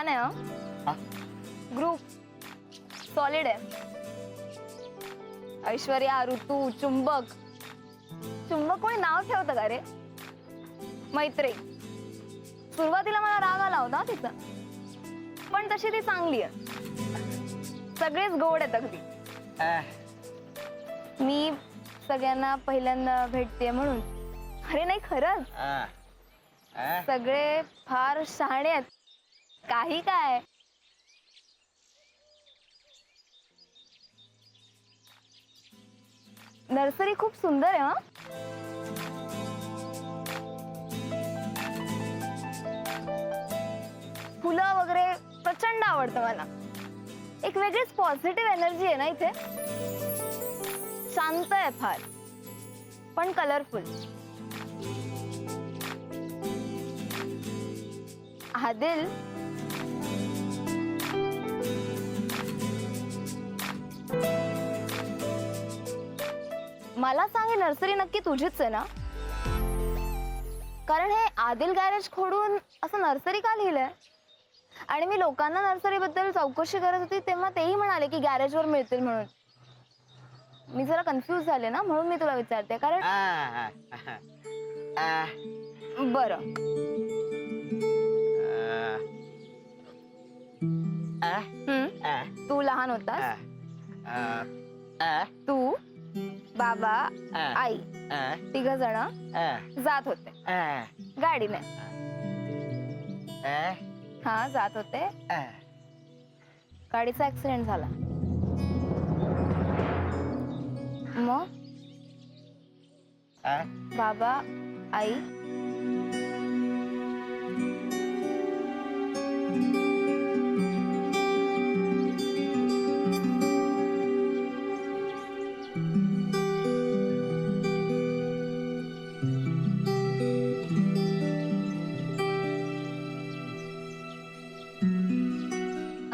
छान आहे हा? ग्रुप सॉलिड आहे. ऐश्वर्या, ऋतू, चुंबक. चुंबक कोणी नाव ठेवतं का रे? मैत्री. सुरुवातीला मला राग आला होता तिचा, पण तशी ती चांगली आहे. सगळेच गोड आहेत अगदी. मी सगळ्यांना पहिल्यांदा भेटते म्हणून. अरे नाही, खरंच सगळे फार शहाणे आहेत. काही काय. नर्सरी खूप सुंदर आहे. हा, फुलं वगैरे प्रचंड आवडतं मला. एक वेगळीच पॉझिटिव्ह एनर्जी आहे ना इथे. शांत आहे फार, पण कलरफुल. आदिल, मला सांग, ही नर्सरी नक्की तुझीच आहे ना? कारण हे आदिल गॅरेज खोडून असं नर्सरी का लिहिलंय? आणि मी लोकांना नर्सरी बद्दल चौकशी करत होती तेव्हा तेही म्हणाले की गॅरेजवर मिळतील म्हणून. मी जरा कन्फ्यूज झाले ना, म्हणून मी तुला विचारते. कारण बरं, तू लहान होतास. तू, बाबा, आई तिघ जण जात होते गाडीने. हा, जात होते. गाडीचा ऍक्सिडेंट झाला. मग बाबा, आई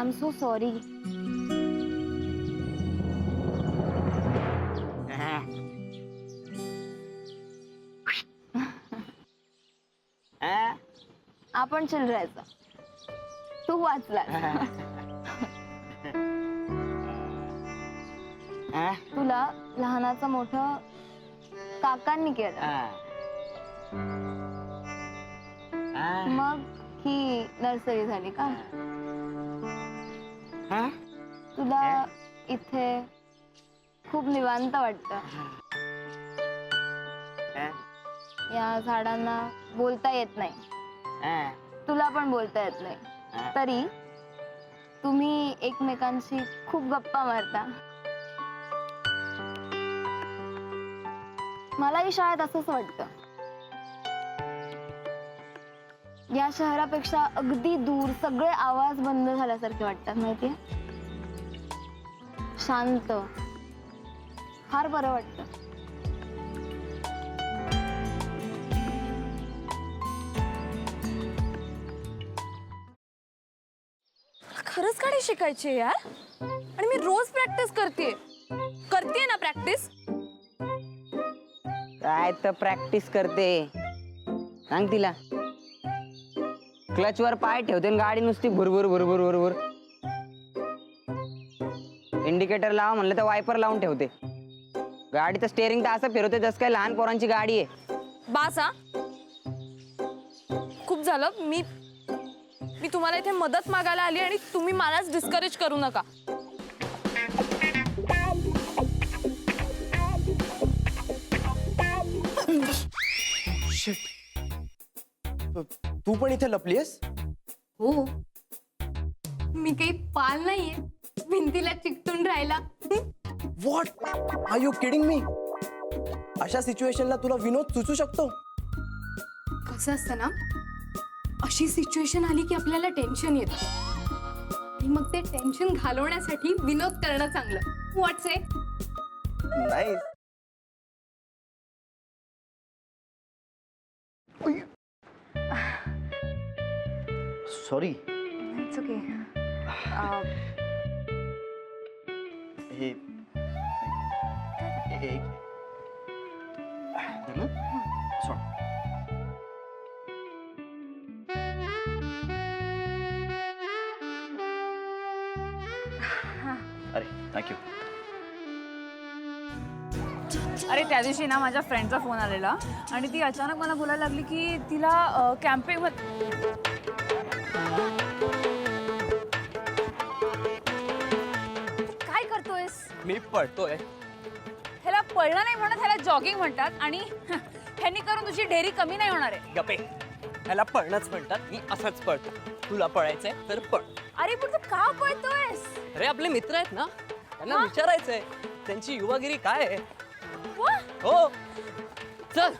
आय एम सो सॉरी. आपण चिल राहायचं. तू वाचला. तुला लहानाचं मोठं काकांनी केलं. मग ही नर्सरी झाली का? तुला इथे खूप निवांत वाटतं. या झाडांना बोलता येत नाही. तुला पण बोलता येत नाही, तरी तुम्ही एकमेकांशी खूप गप्पा मारता. मलाही शाळेत असंच वाटतं. या शहरापेक्षा अगदी दूर सगळे आवाज बंद झाल्यासारखे वाटतात, माहितीये? शांत, फार बरं वाटतं. खरंच गाडी शिकायची यार. आणि मी रोज प्रॅक्टिस करते ना. प्रॅक्टिस काय तर प्रॅक्टिस करते. सांग तिला. क्लच वर पाय ठेवते गाडी नुसती भुरभुर भुरभुर भुरभुर. इंडिकेटर लावा म्हणलं तर वायपर लावून ठेवते. गाडीचं स्टेअरिंग तर असं फिरवते जसं काय लहान पोरांची गाडी आहे. बास हा. खूप झालं. मी तुम्हाला इथे मदत मागायला आली आणि तुम्ही मलाच डिस्करेज करू नका. तू पण इथे लपलीयस? हो, मी काही पाल नाहीये भिंतीला चिकटून राहायला. What are you kidding me? अशा सिच्युएशनला तुला विनोद सुचू शकतो? कसं असतं ना, अशी सिच्युएशन आली की आपल्याला टेन्शन येतं आणि मग ते टेन्शन घालवण्यासाठी विनोद करणं चांगलं. व्हॉट्स ए? नाही. सॉरी. It's okay. हे एक थँक्यू. अरे त्या दिवशी ना माझ्या फ्रेंडचा फोन आलेला आणि ती अचानक मला बोलायला लागली की तिला कॅम्पिंग काय करतोयस? मी पळतोय. ह्याला पळणं नाही म्हणत, ह्याला जॉगिंग म्हणतात आणि ह्यांनी करून तुझी ढेरी कमी नाही होणार आहे. गपे. ह्याला पळणंच म्हणतात. मी असंच पळतो. तुला पळायचंय तर पळ. अरे पण तू का पळतोयस? अरे आपले मित्र आहेत ना, त्यांना विचारायचंय त्यांची युवागिरी काय आहे. वा, हो चल.